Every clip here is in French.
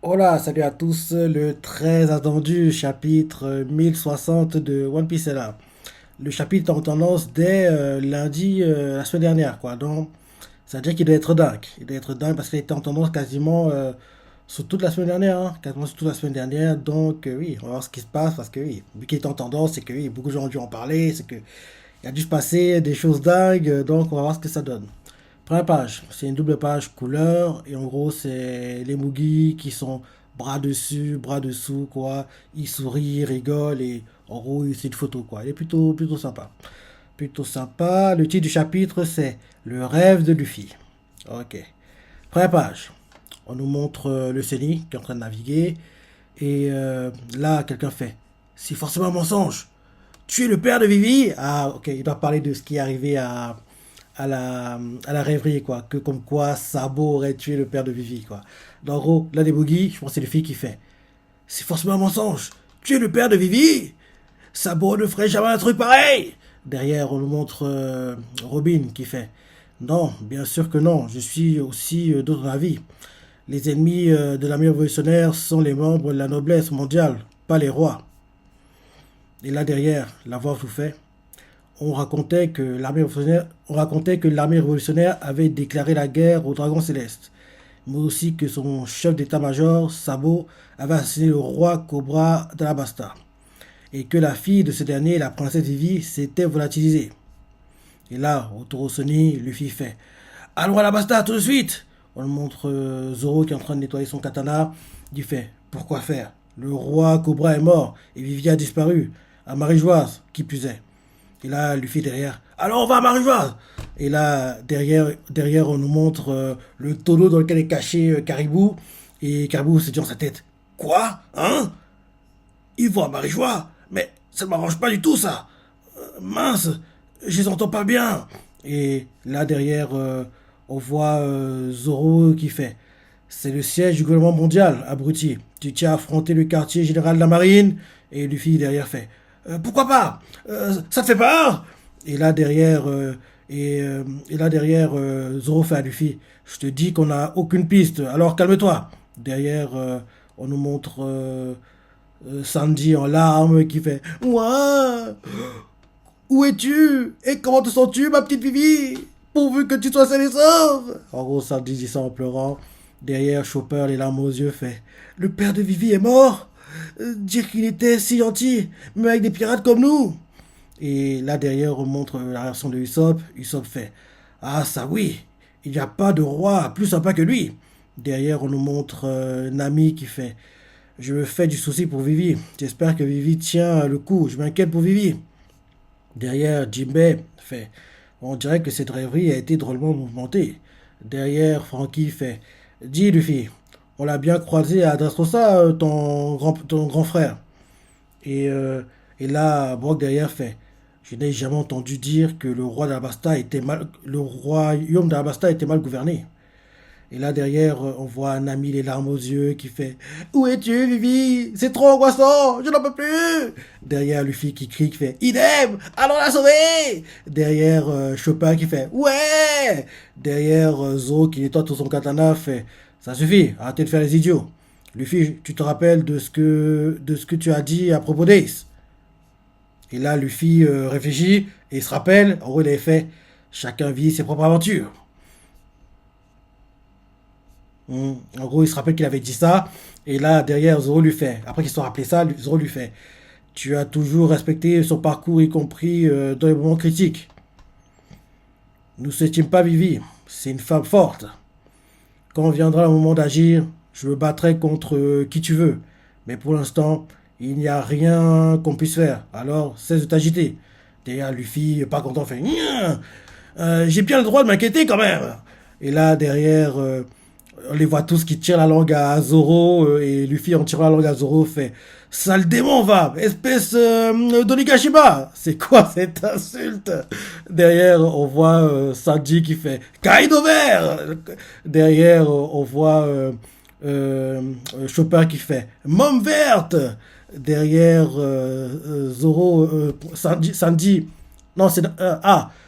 Hola, salut à tous. Le très attendu chapitre 1060 de One Piece est là. Le chapitre est en tendance dès lundi la semaine dernière, quoi. Donc, ça veut dire qu'il doit être dingue. Il doit être dingue parce qu'il était en tendance quasiment sur toute la semaine dernière, hein. Quasiment sur toute la semaine dernière. Donc, oui, on va voir ce qui se passe parce que, oui, vu qu'il est en tendance, c'est que, oui, beaucoup de gens ont dû en parler. C'est que, il a dû se passer des choses dingues. Donc, on va voir ce que ça donne. Première page, c'est une double page couleur et en gros c'est les Mugi qui sont bras dessus, bras dessous quoi. Ils sourient, ils rigolent et en gros c'est une photo quoi. Elle est plutôt sympa. Plutôt sympa. Le titre du chapitre c'est Le rêve de Luffy. Ok. Première page, on nous montre le Céni qui est en train de naviguer et là quelqu'un fait c'est forcément un mensonge. Tu es le père de Vivi. Ah ok, il doit parler de ce qui est arrivé à la rêverie, quoi. Que comme quoi Sabo aurait tué le père de Vivi, quoi. Donc, en gros, là, des boogies, je pense que c'est le fille qui fait. C'est forcément un mensonge. Tu es le père de Vivi. Sabo ne ferait jamais un truc pareil. Derrière, on nous montre Robin qui fait. Non, bien sûr que non. Je suis aussi d'autre avis. Les ennemis de l'armée révolutionnaire sont les membres de la noblesse mondiale, pas les rois. Et là derrière, la voix tout fait. On racontait que l'armée révolutionnaire avait déclaré la guerre au dragon céleste, mais aussi que son chef d'état-major, Sabo, avait assassiné le roi Cobra d'Alabasta, et que la fille de ce dernier, la princesse Vivi, s'était volatilisée. Et là, au Torosoni, Luffy fait Allons à Alabasta tout de suite. On montre Zoro qui est en train de nettoyer son katana. Il fait Pourquoi faire? Le roi Cobra est mort et Vivi a disparu. À Marie-Joise, qui plus est. Et là, Luffy derrière. Alors on va à Marie-Joise. Et là, derrière, on nous montre le tonneau dans lequel est caché Caribou. Et Caribou se dit dans sa tête. Quoi? Hein? Ils vont à Marie-Joie? Mais ça ne m'arrange pas du tout ça. Mince, je les entends pas bien. Et là derrière, on voit Zoro qui fait. C'est le siège du gouvernement mondial, abruti. Tu tiens à affronter le quartier général de la marine. Et Luffy derrière fait. Pourquoi pas? Ça te fait peur? Et là derrière, et là derrière, Zoro fait à Luffy. Je te dis qu'on n'a aucune piste. Alors calme-toi. Derrière, on nous montre Sanji en larmes qui fait. Ouah, où es-tu? Et comment te sens-tu, ma petite Vivi? Pourvu que tu sois saine et sauve. En gros, Sanji dit ça en pleurant. Derrière, Chopper, les larmes aux yeux, fait. Le père de Vivi est mort? Dire qu'il était si gentil, même avec des pirates comme nous. Et là derrière, on montre la réaction de Usopp. Usopp fait Ah, ça oui, il n'y a pas de roi plus sympa que lui. Derrière, on nous montre Nami qui fait Je me fais du souci pour Vivi. J'espère que Vivi tient le coup. Je m'inquiète pour Vivi. Derrière, Jinbei fait On dirait que cette rêverie a été drôlement mouvementée. Derrière, Frankie fait Dis, Luffy, on l'a bien croisé à Dressrosa, ton grand frère. Et, euh, et là, Brock derrière fait Je n'ai jamais entendu dire que le royaume d'Alabasta était mal gouverné. Et là derrière, on voit un ami les larmes aux yeux qui fait Où es-tu, Vivi? C'est trop angoissant, je n'en peux plus. Derrière, Luffy qui crie, qui fait Idem, allons la sauver. Derrière, Chopin qui fait Ouais. Derrière, Zo qui nettoie tout son katana fait Ça suffit, arrêtez de faire les idiots. Luffy, tu te rappelles de ce que tu as dit à propos d'Ace? Et là, Luffy réfléchit et il se rappelle, en gros, il avait fait Chacun vit ses propres aventures. En gros, il se rappelle qu'il avait dit ça. Et là, derrière, Zoro lui fait. Après qu'il se soit rappelé ça, Zoro lui fait. Tu as toujours respecté son parcours, y compris dans les moments critiques. Nous ne souhaitons pas Vivi. C'est une femme forte. Quand viendra le moment d'agir, je me battrai contre qui tu veux. Mais pour l'instant, il n'y a rien qu'on puisse faire. Alors, cesse de t'agiter. Derrière, Luffy, pas content, fait. J'ai bien le droit de m'inquiéter quand même. Et là, derrière, on les voit tous qui tirent la langue à Zoro. Et Luffy, en tirant la langue à Zoro, fait Sale démon, va! Espèce d'Onigashima! C'est quoi cette insulte? Derrière, on voit Sanji qui fait Kaido vert! Derrière, on voit Chopin qui fait Môme verte! Derrière, Zoro, Sanji. Non, c'est.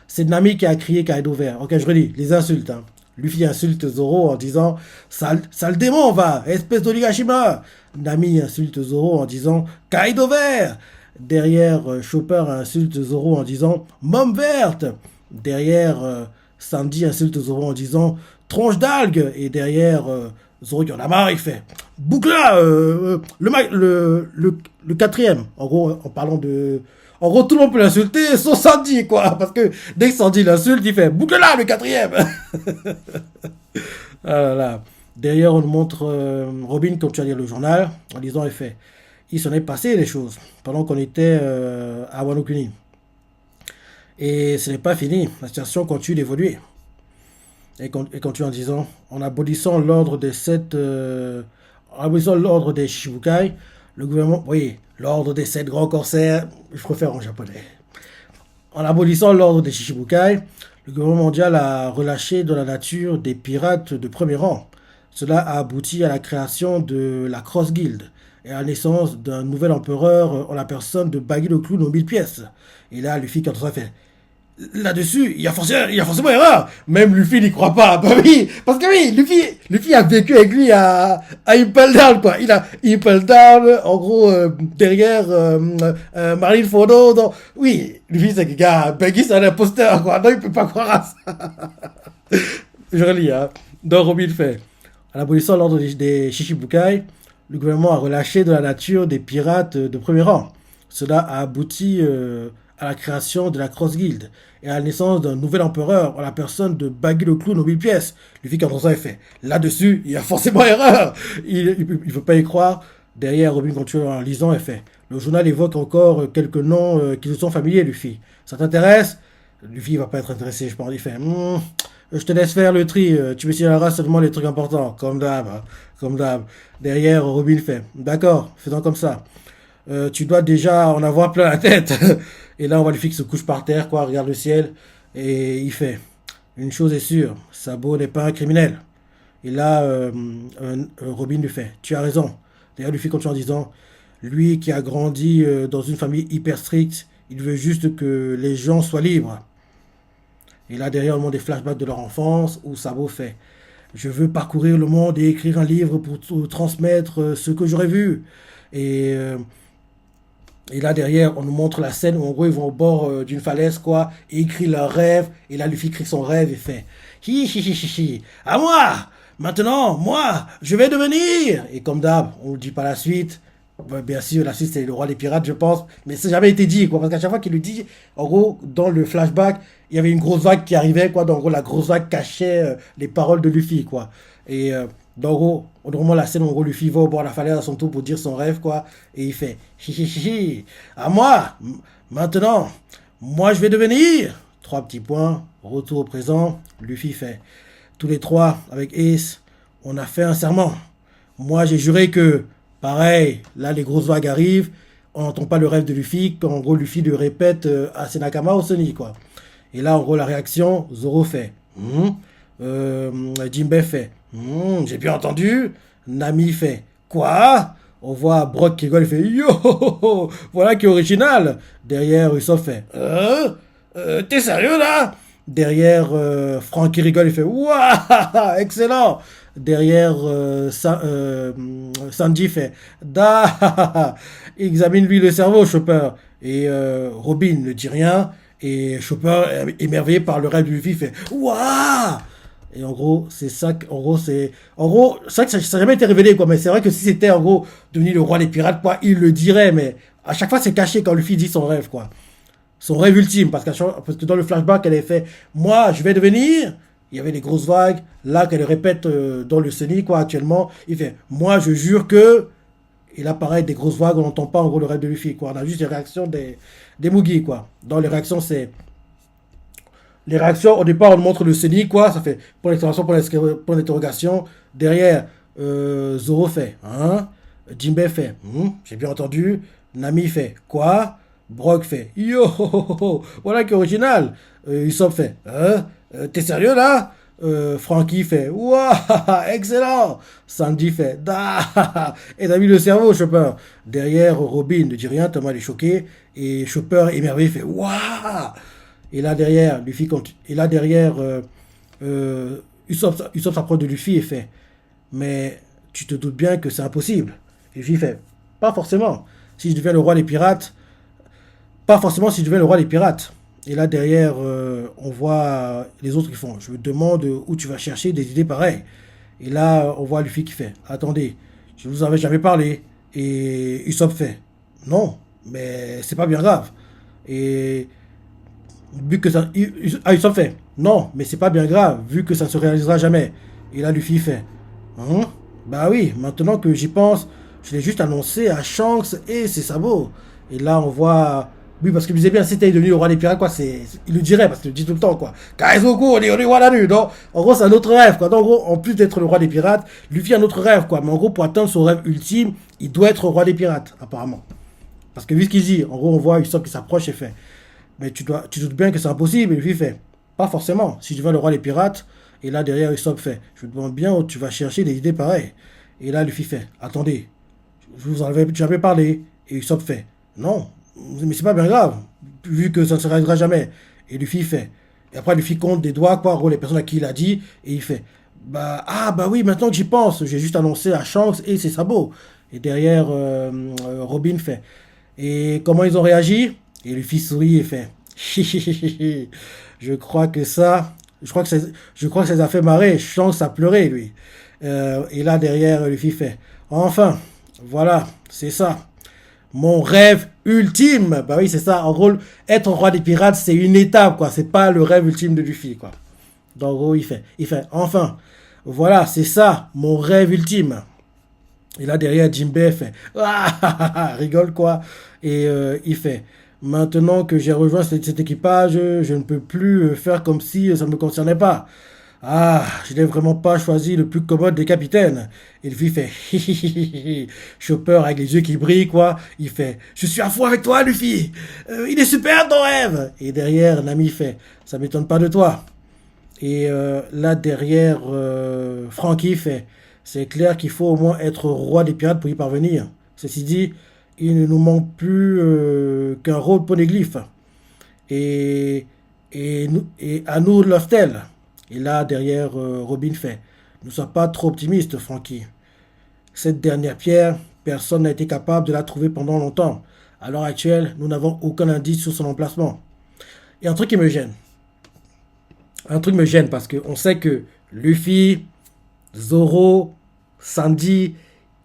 C'est Nami qui a crié Kaido vert. Ok, je relis. Les insultes. Hein. Luffy insulte Zoro en disant sale démon, va, espèce d'Onigashima. Nami insulte Zoro en disant Kaido vert. Derrière, Chopper insulte Zoro en disant Môme verte. Derrière, Sandy insulte Zoro en disant tronche d'algue. Et derrière, Zoro qui en a marre, il fait Boucla, le quatrième. En gros, en parlant de. En gros, tout le monde peut l'insulter, sauf Sandy, quoi. Parce que dès que Sandy l'insulte, il fait Boucla, le quatrième. Ah là là. Derrière, on nous montre Robin, quand tu as lu le journal, en disant, il fait il s'en est passé des choses pendant qu'on était à Wano Kuni. Et ce n'est pas fini. La situation continue d'évoluer. Et continue en disant, en abolissant l'ordre des en abolissant l'ordre des Shichibukai, le gouvernement, oui, l'ordre des 7 grands corsaires, je préfère en japonais. En abolissant l'ordre des Shichibukai, le gouvernement mondial a relâché dans la nature des pirates de premier rang. Cela a abouti à la création de la Cross Guild et à la naissance d'un nouvel empereur en la personne de Baggy le Clown aux 1000 pièces. Et là, Luffy, quand ça fait là-dessus, il y a forcément erreur. Même Luffy n'y croit pas. Bah oui, parce que oui, Luffy a vécu avec lui à Impel Down, quoi. Il a Impel Down, en gros, derrière Marineford. Donc, oui, Luffy, c'est que gars, Baggy, c'est un imposteur, quoi. Non, il peut pas croire à ça. Je relis, hein. Donc, Robin fait. En abolissant l'ordre des Shichibukai, le gouvernement a relâché de la nature des pirates de premier rang. Cela a abouti à la création de la Cross Guild et à la naissance d'un nouvel empereur en la personne de Baggy le Clown aux 1000 pièces. Luffy, quand on ça, il fait là-dessus, il y a forcément erreur. Il ne veut pas y croire. Derrière, Robin continue en lisant et fait le journal évoque encore quelques noms qui nous sont familiers, Luffy. Ça t'intéresse? Luffy ne va pas être intéressé, je pense. Il fait je te laisse faire le tri, tu me signaleras seulement les trucs importants, comme d'hab, hein, comme d'hab. Derrière, Robin fait d'accord, faisons comme ça. Tu dois déjà en avoir plein la tête. Et là, on voit Luffy qui se couche par terre, quoi, regarde le ciel, et il fait une chose est sûre, Sabo n'est pas un criminel. Et là, Robin lui fait tu as raison. D'ailleurs, Luffy continue en disant lui qui a grandi dans une famille hyper stricte, il veut juste que les gens soient libres. Et là, derrière, on montre des flashbacks de leur enfance où Sabo fait je veux parcourir le monde et écrire un livre pour transmettre ce que j'aurais vu. Et là, derrière, on nous montre la scène où, en gros, ils vont au bord d'une falaise, quoi, et ils crient leur rêve. Et là, Luffy crie son rêve et fait hi hi hi hi hi. À moi! Maintenant, moi, je vais devenir! Et comme d'hab, on ne dit pas la suite. Bah, bien sûr, la suite, c'est le roi des pirates, je pense. Mais ça n'a jamais été dit, quoi. Parce qu'à chaque fois qu'il le dit, en gros, dans le flashback, il y avait une grosse vague qui arrivait, quoi. Donc, en gros, la grosse vague cachait les paroles de Luffy, quoi. Et donc, en gros, on nous remonte la scène où, en gros, Luffy va au bord de la falaise à son tour pour dire son rêve, quoi. Et il fait hi hi hi hi. À moi! Maintenant, moi, je vais devenir! 3 petits points. Retour au présent. Luffy fait tous les 3 avec Ace. On a fait un serment. Moi, j'ai juré que pareil, là les grosses vagues arrivent, on n'entend pas le rêve de Luffy, quand en gros Luffy le répète à ses Nakama au Sony, quoi. Et là en gros la réaction, Zoro fait Jinbei fait j'ai bien entendu. Nami fait quoi? On voit Brock qui rigole, il fait yo, voilà qui est original. Derrière Usopp fait t'es sérieux là? Derrière Frank qui rigole, il fait waouh, excellent. Derrière Sanji fait da. Examine-lui le cerveau, Chopper. Et Robin ne dit rien. Et Chopper, émerveillé par le rêve de Luffy, fait waouh. Et en gros, c'est ça. En gros, c'est vrai que ça n'a jamais été révélé, quoi. Mais c'est vrai que si c'était en gros devenu le roi des pirates, quoi, il le dirait. Mais à chaque fois, c'est caché quand Luffy dit son rêve, quoi. Son rêve ultime, parce que dans le flashback, elle a fait moi, je vais devenir. Il y avait des grosses vagues. Là, qu'elle répète dans le Sunny, quoi, actuellement. Il fait moi, je jure que. Et là, pareil, des grosses vagues, on n'entend pas en gros le rêve de Luffy, quoi. On a juste les réactions des Mugi, quoi. Dans les réactions, c'est. Les réactions, au départ, on montre le Sunny, quoi. Ça fait pour l'exclamation, pour l'interrogation. Derrière, Zoro fait Jinbei fait j'ai bien entendu. Nami fait quoi? Brock fait yo, voilà qui est original. Usopp fait t'es sérieux là? Franky fait waouh, excellent. Sandy fait da. Et t'as mis le cerveau, Chopper. Derrière, Robin ne dit rien, Thomas est choqué. Et Chopper, émerveillé, fait waouh. Et là derrière, Luffy continue. Et là derrière, Usopp s'approche de Luffy et fait, mais tu te doutes bien que c'est impossible. Et Luffy fait, pas forcément. Si je deviens le roi des pirates, pas forcément si je deviens le roi des pirates. Et là, derrière, on voit les autres qui font, je me demande où tu vas chercher des idées pareilles. Et là, on voit Luffy qui fait, attendez, je vous avais jamais parlé. Et Usopp fait, non, mais c'est pas bien grave. Et vu que ça. Usopp fait, non, mais c'est pas bien grave, vu que ça ne se réalisera jamais. Et là, Luffy fait, hein? Bah oui, maintenant que j'y pense, je l'ai juste annoncé à Shanks et ses sabots. Et là, on voit. Oui, parce qu'il disait bien, si t'es devenu le roi des pirates, quoi, il le dirait, parce qu'il le dit tout le temps, quoi. Kaizoku, on est roi la nuit, donc. En gros, c'est un autre rêve, quoi. Donc, en gros, en plus d'être le roi des pirates, Luffy a un autre rêve, quoi. Mais en gros, pour atteindre son rêve ultime, il doit être roi des pirates, apparemment. Parce que vu ce qu'il dit, en gros, on voit Usopp qui s'approche et fait, mais tu doutes bien que c'est impossible. Et Luffy fait, pas forcément. Si je deviens le roi des pirates, et là derrière Usopp fait, je me demande bien où tu vas chercher des idées pareilles. Et là Luffy fait, attendez, je vous en avais jamais parlé. Et Usopp fait, non, mais c'est pas bien grave, vu que ça ne se réalisera jamais. Et Luffy fait, et après Luffy compte des doigts, quoi, en gros, les personnes à qui il a dit, et il fait, bah oui, maintenant que j'y pense, j'ai juste annoncé à Shanks et ses sabots. Et derrière, Robin fait, et comment ils ont réagi? Et Luffy sourit et fait, je crois que ça, je crois que ça les a fait marrer. Shanks a pleuré, lui. Et là, derrière, Luffy fait, enfin, voilà, c'est ça. Mon rêve ultime. Bah oui, c'est ça. En gros, être roi des pirates, c'est une étape, quoi. C'est pas le rêve ultime de Luffy, quoi. Donc, en gros, il fait, enfin, voilà, c'est ça, mon rêve ultime. Et là, derrière, Jinbei fait, rigole, quoi. Et il fait, maintenant que j'ai rejoint cet équipage, je ne peux plus faire comme si ça ne me concernait pas. Ah, je n'ai vraiment pas choisi le plus commode des capitaines. Et lui fait Chopper avec les yeux qui brillent, quoi. Il fait, je suis à fond avec toi, Luffy. Il est super ton rêve. Et derrière, Nami fait, ça m'étonne pas de toi. Et là, derrière, Franky fait, c'est clair qu'il faut au moins être roi des pirates pour y parvenir. Ceci dit, il ne nous manque plus qu'un rôle poneglyphe. Et, et à nous Loftel. Et là, derrière, Robin fait, ne sois pas trop optimiste, Franky. Cette dernière pierre, personne n'a été capable de la trouver pendant longtemps. À l'heure actuelle, nous n'avons aucun indice sur son emplacement. Et un truc qui me gêne. Un truc me gêne parce qu'on sait que Luffy, Zoro, Sandy,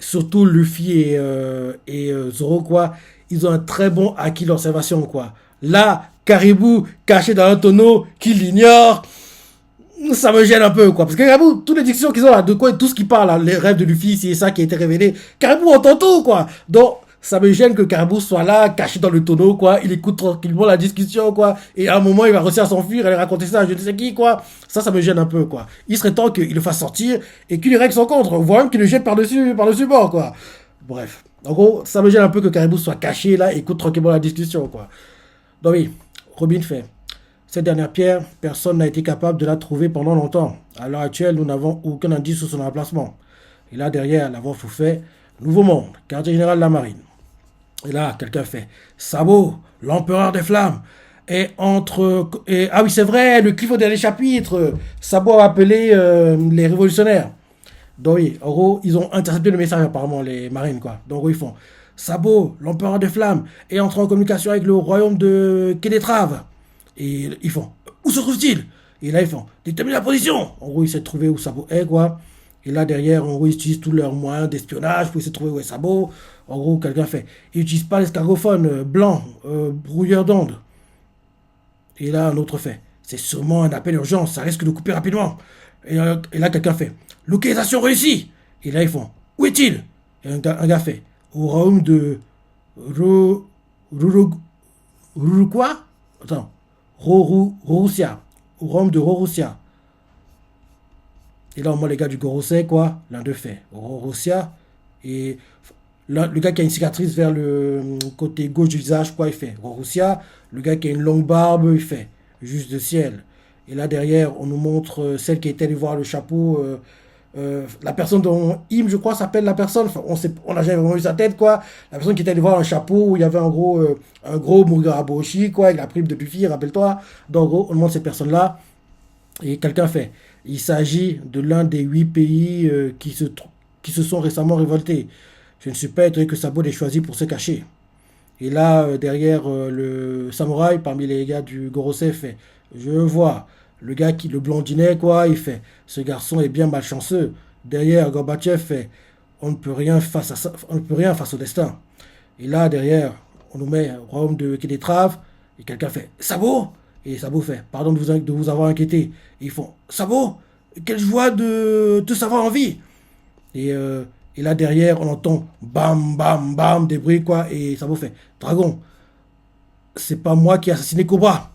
surtout Luffy et Zoro, quoi, ils ont un très bon acquis d'observation, quoi. Là, Caribou, caché dans un tonneau, qui l'ignore, ça me gêne un peu, quoi. Parce que Caribou, toutes les discussions qu'ils ont là, de quoi, tout ce qui parle, là, les rêves de Luffy, c'est ça qui a été révélé. Caribou entend tout, quoi. Donc, ça me gêne que Caribou soit là, caché dans le tonneau, quoi. Il écoute tranquillement la discussion, quoi. Et à un moment, il va réussir à s'enfuir, aller raconter ça à je ne sais qui, quoi. Ça me gêne un peu, quoi. Il serait temps qu'il le fasse sortir et qu'il règle son contre, voire même qu'il le jette par-dessus bord, quoi. Bref. En gros, ça me gêne un peu que Caribou soit caché là et écoute tranquillement la discussion, quoi. Donc oui, Robin fait. Cette dernière pierre, personne n'a été capable de la trouver pendant longtemps. À l'heure actuelle, nous n'avons aucun indice sur son emplacement. Et là, derrière, la voix fait Nouveau Monde, quartier général de la marine. Et là, quelqu'un fait Sabo, l'empereur des flammes. Ah oui, c'est vrai, le cliff au dernier chapitre. Sabo a appelé les révolutionnaires. Donc oui, en gros, ils ont intercepté le message apparemment, les marines, quoi. Donc en gros, ils font Sabo, l'empereur des flammes, est entré en communication avec le royaume de Kélétrave. Et ils font où se trouve-t-il? Et là, ils font déterminer la position. En gros, ils essaient de trouver où Sabo est, quoi. Et là, derrière, en gros, ils utilisent tous leurs moyens d'espionnage pour essayer de trouver où est Sabo. En gros, quelqu'un fait ils n'utilisent pas l'escargophone blanc, brouilleur d'ondes. Et là, un autre fait c'est sûrement un appel d'urgence, ça risque de couper rapidement. Et là, quelqu'un fait localisation réussie. Et là, ils font où est-il? Et un gars fait au royaume de Ruru quoi? Attends. Rorussia. Au royaume de Rorussia. Et là, au moins, les gars du Gorosei, quoi, l'un d'eux fait Rorussia. Et là, le gars qui a une cicatrice vers le côté gauche du visage, quoi, il fait Rorussia. Le gars qui a une longue barbe, il fait juste de ciel. Et là, derrière, on nous montre celle qui était allée voir le chapeau. La personne dont Im, je crois, s'appelle la personne. Enfin, on n'a jamais vraiment vu sa tête, quoi. La personne qui était allée voir un chapeau où il y avait en gros un gros Mugaraboshi, quoi, avec la prime de Luffy, rappelle-toi. Donc, en gros, on montre cette personne-là. Et quelqu'un fait Il s'agit de l'un des 8 pays qui se sont récemment révoltés. Je ne suis pas étonné que Sabo l'ait choisi pour se cacher. Et là, derrière le samouraï, parmi les gars du Gorosei, fait je vois. Le gars qui, le blondinet, quoi, il fait ce garçon est bien malchanceux. Derrière, Gorbatchev fait on ne peut rien face à ça, on ne peut rien face au destin. Et là, derrière, on nous met au royaume de Kélétrave, et quelqu'un fait Sabo. Et Sabo fait pardon de vous avoir inquiété. Et ils font Sabo, quelle joie de te savoir en vie. Et, euh, et là derrière, on entend bam, bam, bam, des bruits, quoi. Et Sabo fait Dragon, c'est pas moi qui ai assassiné Cobra.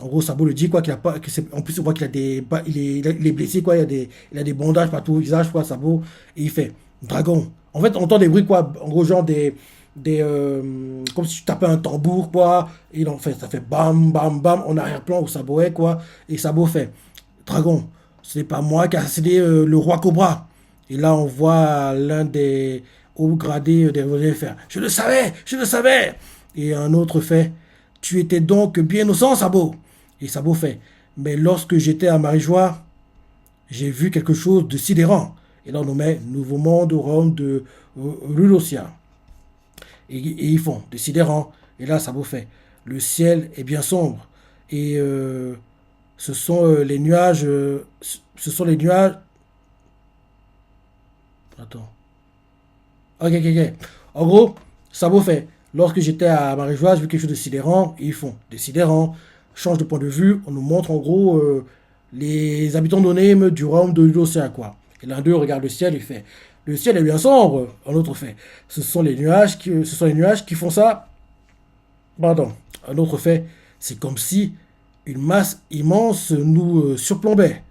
En gros, Sabo le dit, quoi, qu'il a pas. En plus, on voit qu'il a des. Il est blessé, quoi. Il a des bandages partout au visage, quoi, Sabo. Et il fait Dragon. En fait, on entend des bruits, quoi. En gros, genre comme si tu tapais un tambour, quoi. Et en fait, ça fait bam, bam, bam, en arrière-plan où Sabo est, quoi. Et Sabo fait Dragon, ce n'est pas moi qui ai assassiné le roi Cobra. Et là, on voit l'un des hauts gradés des révolutionnaires faire je le savais, je le savais. Et un autre fait tu étais donc bien innocent, Sabo. Et Sabo fait mais lorsque j'étais à Marie-Joie, j'ai vu quelque chose de sidérant. Et là, on nous met Nouveau Monde au royaume de Rulosia. Et ils font de sidérant. Et là, Sabo fait le ciel est bien sombre. Et ce sont les nuages. Ce sont les nuages. Attends. Ok, ok, ok. En gros, Sabo fait. Lorsque j'étais à Marie-Joie, j'ai vu quelque chose de sidérant. Et ils font des sidérants. Change de point de vue. On nous montre en gros les habitants d'Onem du royaume de l'océan, quoi. Et l'un d'eux regarde le ciel et fait le ciel est bien sombre. Un autre fait ce sont les nuages qui font ça. Pardon. Un autre fait c'est comme si une masse immense nous surplombait.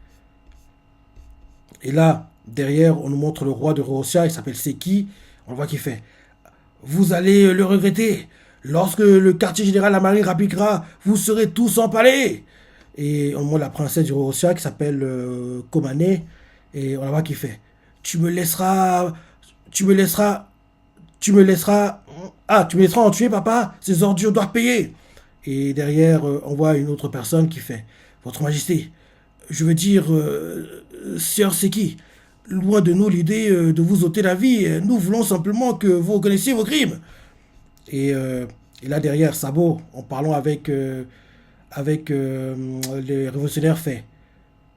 Et là, derrière, on nous montre le roi de Russia, il s'appelle Seki. On voit qu'il fait vous allez le regretter. Lorsque le quartier général de la marine rappliquera, vous serez tous empalés. Et on montre la princesse du Russia qui s'appelle Komane. Et on la voit qui fait tu me laisseras. Tu me laisseras. Tu me laisseras. Ah, tu me laisseras en tuer, papa. Ces ordures doivent payer. Et derrière, on voit une autre personne qui fait votre Majesté, je veux dire, Sœur Seki, loin de nous l'idée de vous ôter la vie. Nous voulons simplement que vous reconnaissiez vos crimes. Et, euh, et là derrière, Sabo, en parlant avec les révolutionnaires, fait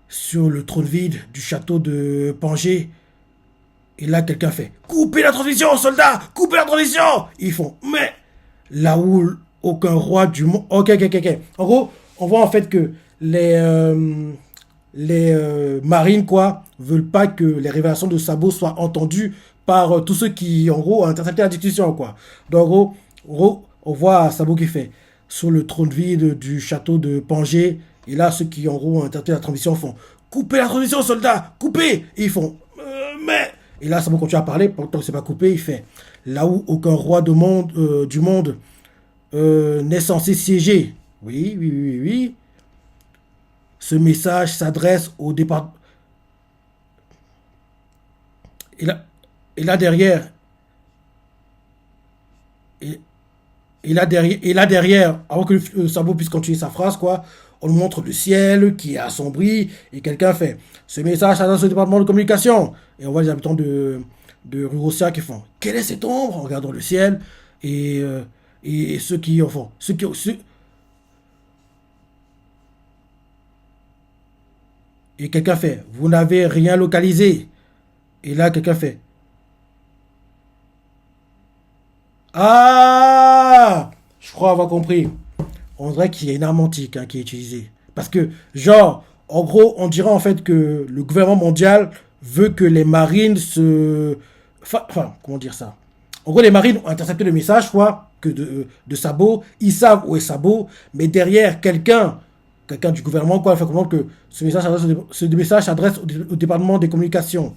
sur le trône vide du château de Pangée. Et là, quelqu'un fait coupez la transmission, soldats, coupez la transmission. Ils font mais là où aucun roi du monde. Ok, ok, ok, ok. En gros, on voit en fait que les marines, quoi, veulent pas que les révélations de Sabo soient entendues par tous ceux qui, en gros, ont intercepté la discussion, quoi. Donc, en gros, on voit Sabo qui fait sur le trône vide du château de Pangée. Et là, ceux qui, en gros, ont intercepté la transmission font coupez la transmission, soldats, coupez. Et ils font mais. Et là, Sabo continue à parler, pourtant c'est pas coupé. Il fait là où aucun roi du monde n'est censé siéger. Oui, oui, oui, oui. Ce message s'adresse au départ. Et là, et là derrière, et, et là derrière, avant que le Sabo puisse continuer sa phrase, quoi, on nous montre le ciel qui est assombri et quelqu'un fait ce message s'adresse au département de communication. Et on voit les habitants de Rurossia qui font quelle est cette ombre en regardant le ciel. Et, euh, et ceux qui en font. Et quelqu'un fait vous n'avez rien localisé. Et là, quelqu'un fait ah, je crois avoir compris. On dirait qu'il y a une arme antique qui est utilisée. Parce que, genre, en gros, on dirait en fait que le gouvernement mondial veut que les marines se. Enfin, comment dire ça. En gros, les marines ont intercepté le message, quoi, que de Sabo. Ils savent où est Sabo, mais derrière, quelqu'un du gouvernement, quoi, fait comprendre que ce message s'adresse au département des communications.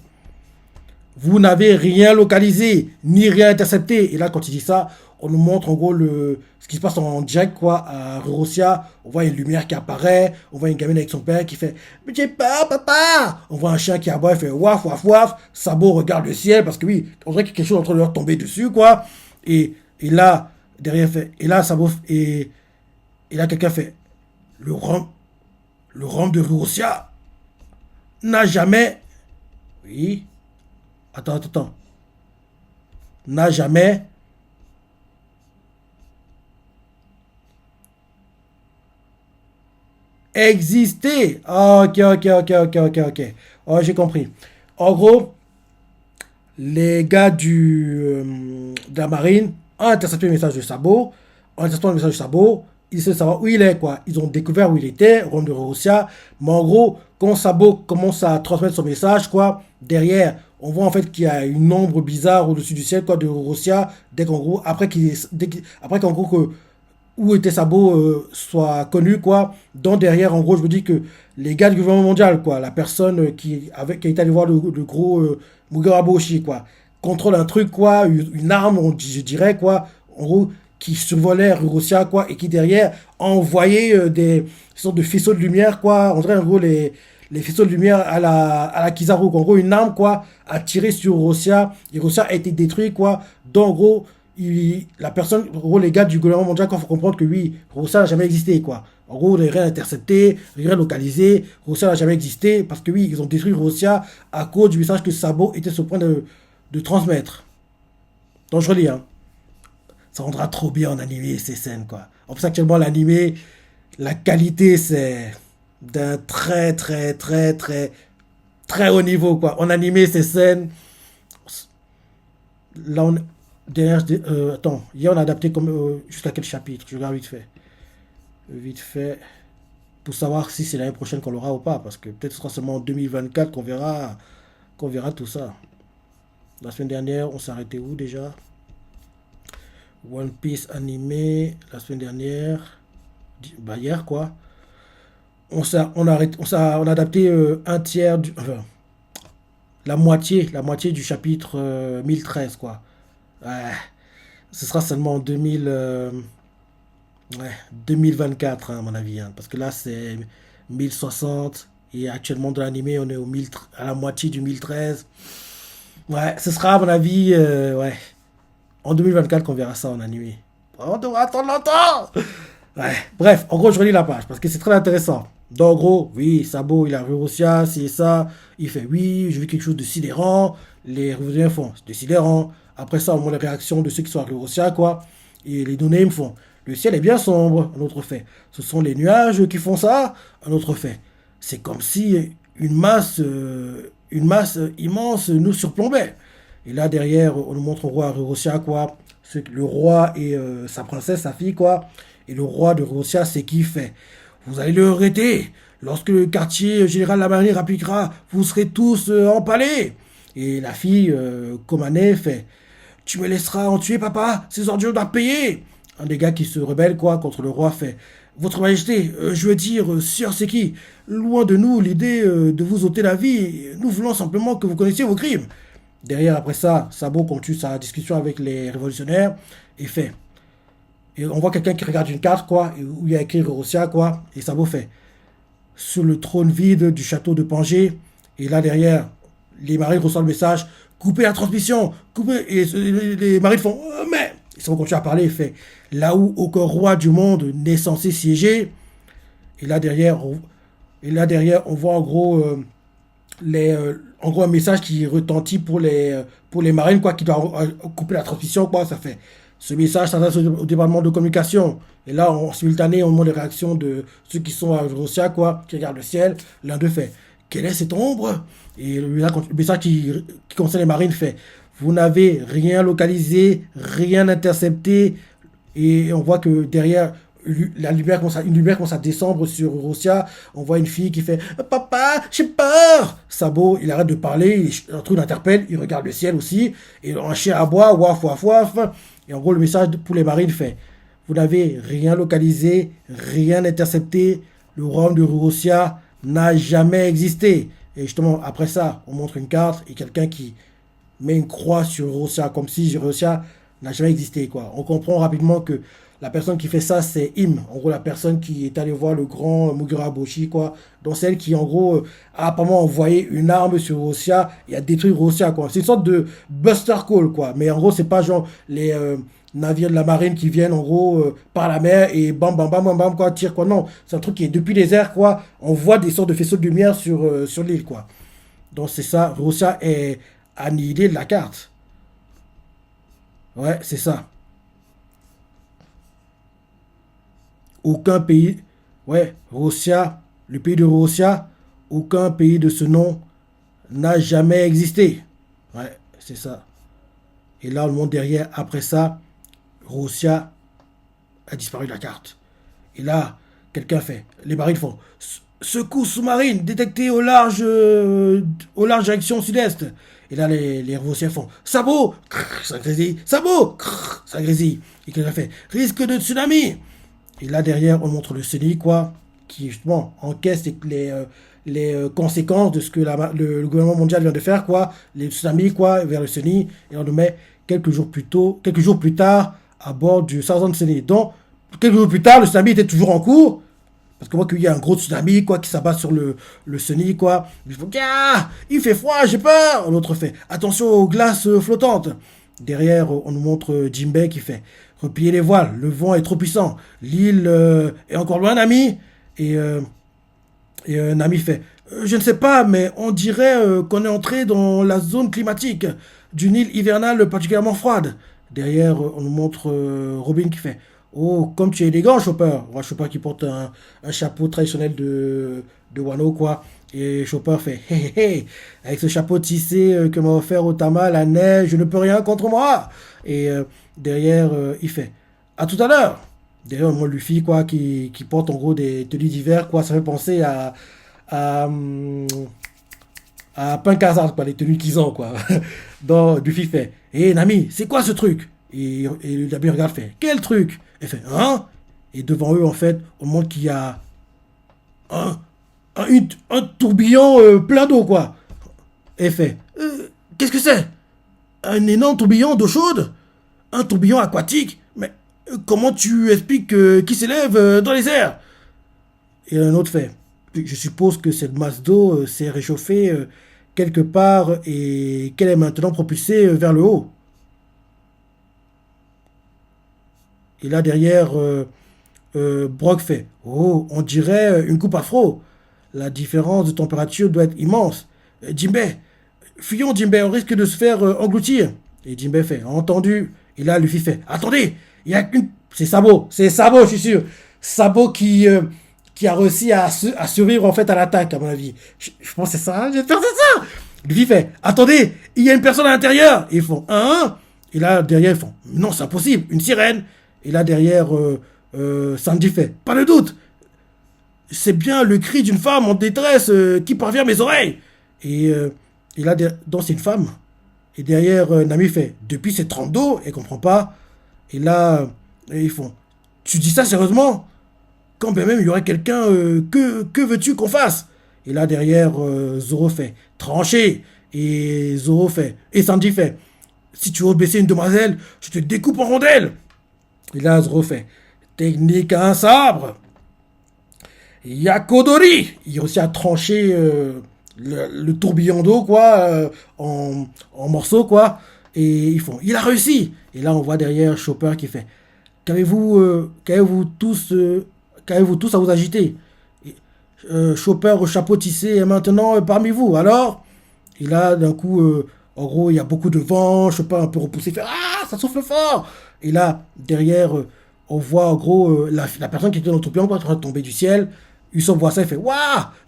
Vous n'avez rien localisé, ni rien intercepté. Et là, quand il dit ça, on nous montre en gros ce qui se passe en direct, quoi, à Russia. On voit une lumière qui apparaît, on voit une gamine avec son père qui fait mais j'ai peur, papa. On voit un chien qui aboie, il fait waf, waf, waf. Sabo regarde le ciel parce que oui, on dirait qu'il y a quelque chose en train de leur tomber dessus, quoi. Et là, derrière, fait, et là, Sabo, et là, quelqu'un fait le rhum de Russia. n'a jamais... Oui. Attends. N'a jamais existé. Ok. Oh, j'ai compris. En gros, les gars de la marine ont intercepté le message de Sabo. En interceptant le message de Sabo, ils essaient de savoir où il est, quoi. Ils ont découvert où il était, au royaume de Russia. Mais en gros, quand Sabo commence à transmettre son message, quoi, derrière, on voit en fait qu'il y a une ombre bizarre au-dessus du ciel, quoi, de Russia. Dès qu'en gros, après qu'en gros, que où était Sabo soit connu, quoi. Donc derrière, en gros, je me dis que les gars du gouvernement mondial, quoi, la personne qui a été allé voir le gros Mugabe Oshi, quoi, contrôle un truc, quoi, une arme, je dirais, quoi, en gros, qui survolait Russia, quoi, et qui derrière a envoyé des sortes de faisceaux de lumière, quoi, on dirait en gros les faisceaux de lumière à la Kizaru, en gros, une arme, quoi, a tiré sur Russia, et Russia a été détruit, quoi. Donc, en gros, la personne, en gros, les gars du gouvernement mondial, il faut comprendre que oui, Russia n'a jamais existé, quoi. En gros, rien intercepté, rien localisé, Russia n'a jamais existé, parce que oui, ils ont détruit Russia à cause du message que Sabo était sur le point de transmettre. Donc, je relis, hein. Ça rendra trop bien en animé ces scènes, quoi. En plus, actuellement, l'animé, la qualité, c'est d'un très haut niveau, quoi. En animé, ces scènes, là, attends, hier, on a adapté comme, jusqu'à quel chapitre? Je regarde vite fait. Vite fait, pour savoir si c'est l'année prochaine qu'on l'aura ou pas, parce que peut-être ce sera seulement en 2024 qu'on verra tout ça. La semaine dernière, on s'est arrêté où déjà? One Piece animé, la semaine dernière, bah hier quoi. On a adapté un tiers, enfin, la moitié du chapitre 1013 quoi. Ouais, ce sera seulement en 2024 hein, à mon avis, hein, parce que là c'est 1060 et actuellement dans l'animé on est à la moitié du 1013. Ouais, ce sera à mon avis, ouais, en 2024 qu'on verra ça en animé. On devra attendre longtemps. Ouais. Bref, en gros, je relis la page parce que c'est très intéressant. Donc, en gros, oui, Sabo, il a vu Russia, c'est ça. Il fait oui, je veux quelque chose de sidérant. Les Russiens font de sidérant. Après ça, on voit les réactions de ceux qui sont arrivés Russia, quoi. Et les données me font le ciel est bien sombre, un autre fait. Ce sont les nuages qui font ça, un autre fait. C'est comme si une masse immense nous surplombait. Et là, derrière, on nous montre au roi Russia, quoi. Le roi et sa princesse, sa fille, quoi. Et le roi de Russia, c'est qui fait. Vous allez le arrêter. Lorsque le quartier général de la marine appliquera, vous serez tous empalés. Et la fille, Komane, fait. Tu me laisseras en tuer, papa. Ces ordures doivent payer. Un des gars qui se rebelle, quoi, contre le roi, fait. Votre Majesté, je veux dire, Sir Seki, loin de nous l'idée de vous ôter la vie. Nous voulons simplement que vous connaissiez vos crimes. Derrière, après ça, Sabo continue sa discussion avec les révolutionnaires et fait. Et on voit quelqu'un qui regarde une carte, quoi, où il y a écrit Russia, quoi, et Sabo fait. Sur le trône vide du château de Pangée, et là derrière, les marines reçoivent le message coupez la transmission, coupez. Et les marines font mais. Ils vont continuer à parler, il fait. Là où aucun roi du monde n'est censé siéger, et là derrière, on voit en gros. En gros un message qui retentit pour les marines quoi qui doivent couper la transmission quoi ça fait ce message s'adresse au département de communication et là en simultané on montre les réactions de ceux qui sont à Russia quoi qui regardent le ciel l'un d'eux fait quelle est cette ombre et le message qui concerne les marines fait vous n'avez rien localisé rien intercepté et on voit que derrière une lumière commence à descendre sur Russia. On voit une fille qui fait papa, j'ai peur. Sabo, il arrête de parler, un truc l'interpelle, il regarde le ciel aussi, et un chien aboie, waf, waf, waf. Et en gros, le message pour les marines fait vous n'avez rien localisé, rien intercepté, le royaume de Russia n'a jamais existé. Et justement, après ça, on montre une carte et quelqu'un qui met une croix sur Russia, comme si Russia n'a jamais existé. Quoi. On comprend rapidement que La personne qui fait ça, c'est Im. En gros, la personne qui est allée voir le grand Mugura Boshi, quoi. Donc, celle qui, en gros, a apparemment envoyé une arme sur Russia et a détruit Russia, quoi. C'est une sorte de Buster Call, quoi. Mais en gros, c'est pas genre les navires de la marine qui viennent, en gros, par la mer et bam, bam, bam, bam, bam, quoi, tirent, quoi. Non, c'est un truc qui est depuis les airs, quoi. On voit des sortes de faisceaux de lumière sur l'île, quoi. Donc, c'est ça. Russia est annihilée de la carte. Ouais, c'est ça. Aucun pays, ouais, Russia, le pays de Russia, aucun pays de ce nom n'a jamais existé. Ouais, c'est ça. Et là, le monde derrière, après ça, Russia a disparu de la carte. Et là, quelqu'un fait, les marines font, secousse sous-marine détectée au large direction sud-est. Et là, les Russiens font, sabot, ça grésille, sabot, ça grésille. Et quelqu'un fait, risque de tsunami. Et là, derrière, on montre le CENI, quoi, qui justement encaisse les conséquences de ce que le gouvernement mondial vient de faire, quoi, les tsunamis, quoi, vers le CENI, et on le met quelques jours plus tard, à bord du Southern CENI. Donc, quelques jours plus tard, le tsunami était toujours en cours, parce qu'on voit qu'il y a un gros tsunami, quoi, qui s'abat sur le CENI, quoi. Il faut, ah, il fait froid, j'ai peur. L'autre fait, attention aux glaces flottantes. Derrière, on nous montre Jinbei qui fait, repliez les voiles, le vent est trop puissant, l'île est encore loin, Nami. Et Nami fait, je ne sais pas, mais on dirait qu'on est entré dans la zone climatique d'une île hivernale particulièrement froide. Derrière, on nous montre Robin qui fait, oh, comme tu es élégant, Chopper. On voit Chopper qui porte un chapeau traditionnel de Wano, quoi. Et Chopper fait, hé hé hé, avec ce chapeau tissé que m'a offert Otama, la neige, je ne peux rien contre moi. Et derrière, il fait, à tout à l'heure. Derrière, moi, Luffy, quoi, qui porte en gros des tenues d'hiver, quoi. Ça fait penser à, hum, à Punk Hazard, quoi, les tenues qu'ils ont, quoi. Donc, Luffy fait, hé, Nami, c'est quoi ce truc? Et le Nami regarde, fait, quel truc? Et fait, hein? Et devant eux, en fait, on montre qu'il y a un, un tourbillon plein d'eau, quoi. Et fait, qu'est-ce que c'est? Un énorme tourbillon d'eau chaude? Un tourbillon aquatique? Mais comment tu expliques qu'il s'élève dans les airs? Et un autre fait, je suppose que cette masse d'eau s'est réchauffée quelque part et qu'elle est maintenant propulsée vers le haut. Et là derrière, Brock fait, oh, on dirait une coupe afro. La différence de température doit être immense. Jinbei, fuyons Jinbei, on risque de se faire engloutir. Et Jinbei fait, entendu. Et là, Luffy fait, attendez, il y a qu'une... C'est Sabo, je suis sûr. Sabo qui a réussi à survivre en fait à l'attaque, à mon avis. Je pense que c'est ça, j'espère que c'est ça. Luffy fait, attendez, il y a une personne à l'intérieur. Et ils font, hein? Et là, derrière, ils font, non, c'est impossible, une sirène. Et là, derrière, Sanji fait, pas de doute, c'est bien le cri d'une femme en détresse qui parvient à mes oreilles. Et là, donc c'est une femme. Et derrière, Nami fait, depuis ces 30 d'eau, elle comprend pas. Et là, ils font, tu dis ça sérieusement? Quand bien même il y aurait quelqu'un, que veux-tu qu'on fasse? Et là, derrière, Zoro fait, trancher. Et Zoro fait, et Sanji fait, si tu oses blesser une demoiselle, je te découpe en rondelles. Et là, Zoro fait, technique à un sabre. Yakodori, il réussit à trancher le tourbillon d'eau, quoi, en morceaux, quoi. Et ils font, il a réussi. Et là, on voit derrière Chopper qui fait, qu'avez-vous tous à vous agiter? Et, Chopper au chapeau tissé est maintenant parmi vous. Alors? Et là, d'un coup, en gros, il y a beaucoup de vent. Chopper un peu repoussé, fait, ah, ça souffle fort. Et là, derrière, on voit en gros la personne qui était dans le tourbillon en train de tomber du ciel. Usopp voit ça, il fait, waouh,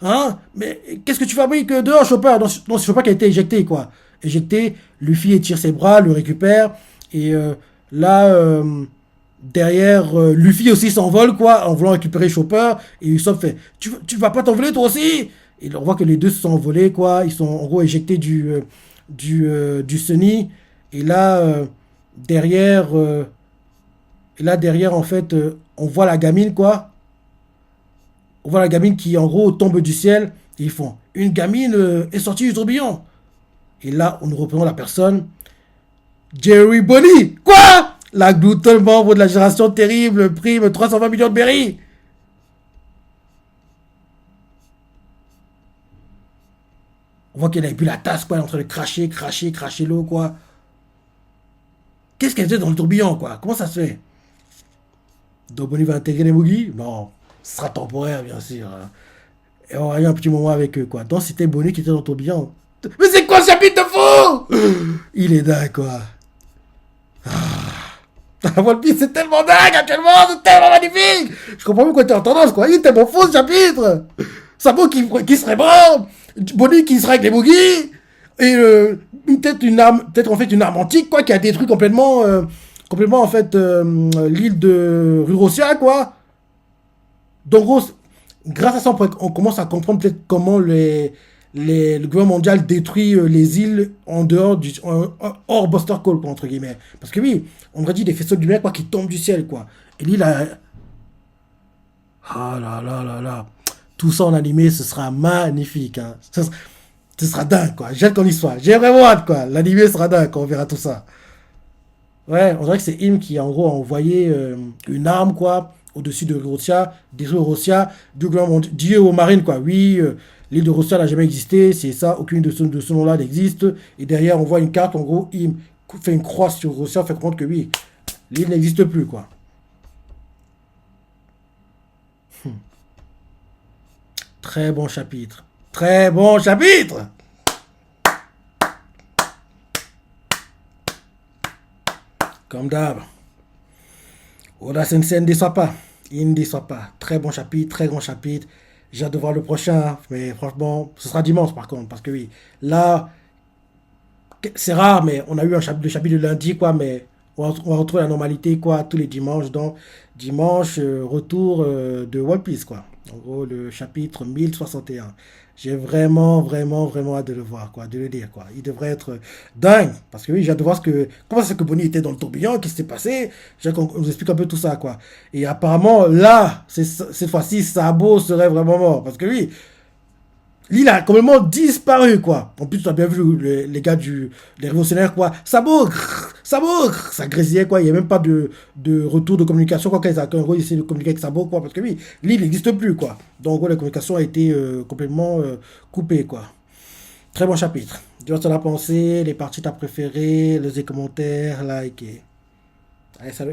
hein, mais qu'est-ce que tu fabriques dehors, Chopper? Non, c'est Chopper qui a été éjecté, quoi. Éjecté, Luffy étire ses bras, le récupère, et là, derrière, Luffy aussi s'envole, quoi, en voulant récupérer Chopper, et Usopp fait, tu vas pas t'envoler, toi aussi? Et on voit que les deux se sont envolés, quoi, ils sont en gros éjectés du Sunny, et là, derrière, en fait, on voit la gamine, quoi. On voit la gamine qui, en gros, tombe du ciel. Et ils font, une gamine est sortie du tourbillon. Et là, on nous reprend la personne. Jerry Bonny. Quoi? La glouton, membre de la génération terrible, prime 320 millions de berry. On voit qu'elle a bu la tasse, quoi, elle est en train de cracher l'eau, quoi. Qu'est-ce qu'elle fait dans le tourbillon, quoi? Comment ça se fait? Donc Bonnie va intégrer les Mugi? Non, ce sera temporaire, bien sûr, hein. Et on a eu un petit moment avec eux, quoi. Donc c'était Bonnie qui était dans le tourbillon. Mais c'est quoi ce chapitre de fou? Il est dingue, quoi. One Piece, c'est tellement dingue actuellement, c'est tellement magnifique. Je comprends même quoi t'es en tendance, quoi. Il est tellement fou, ce chapitre. Sabo qui serait bon. Bonnie qui serait avec les boogies. Et peut-être une arme, peut-être en fait une arme antique, quoi, qui a détruit complètement, complètement en fait l'île de Rurosia, quoi. Donc, gros, grâce à ça, on commence à comprendre peut-être comment le gouvernement mondial détruit les îles en dehors hors Buster Call, quoi, entre guillemets. Parce que oui, on aurait dit des faisceaux de lumière, quoi, qui tombent du ciel, quoi. Et l'île a... Ah là là là là. Tout ça en animé, ce sera magnifique, hein. Ce sera dingue, quoi. J'ai hâte qu'on y soit. J'ai vraiment hâte, quoi. L'animé sera dingue quand on verra tout ça. Ouais, on dirait que c'est Im qui, en gros, a envoyé une arme, quoi, au-dessus de Russia, des eaux Russia, du gouvernement Dieu aux marines, quoi. Oui, l'île de Russia n'a jamais existé, c'est ça, aucune de ce nom-là n'existe. Et derrière, on voit une carte, en gros, Im fait une croix sur Russia, fait comprendre que oui, l'île n'existe plus, quoi. Très bon chapitre. Très bon chapitre! Comme d'hab. Oda Sensei ne déçoit pas. Il ne déçoit pas. Très bon chapitre, très grand chapitre. J'ai hâte de voir le prochain, hein. Mais franchement, ce sera dimanche par contre. Parce que oui, là, c'est rare, mais on a eu un chapitre, le chapitre de lundi, quoi. Mais on va retrouver la normalité, quoi, tous les dimanches. Donc, dimanche, retour de One Piece, quoi. En gros, le chapitre 1061. J'ai vraiment, vraiment, vraiment hâte de le voir, quoi, de le lire, quoi. Il devrait être dingue. Parce que oui, j'ai hâte de voir comment c'est que Bonnie était dans le tourbillon, qu'est-ce qui s'est passé. J'ai hâte qu'on nous explique un peu tout ça, quoi. Et apparemment, là, cette fois-ci, Sabo serait vraiment mort. Parce que oui, l'île a complètement disparu, quoi. En plus, tu as bien vu les gars les révolutionnaires, quoi. Sabo, ça grésillait, quoi. Il n'y a même pas de retour de communication, quoi. Quand en gros, ils essaient de communiquer avec Sabo, quoi. Parce que oui, l'île n'existe plus, quoi. Donc, en gros, la communication a été complètement coupée, quoi. Très bon chapitre. Dis-moi ce que t'en as pensé, les parties t'as préférées, les commentaires, like. Allez, salut.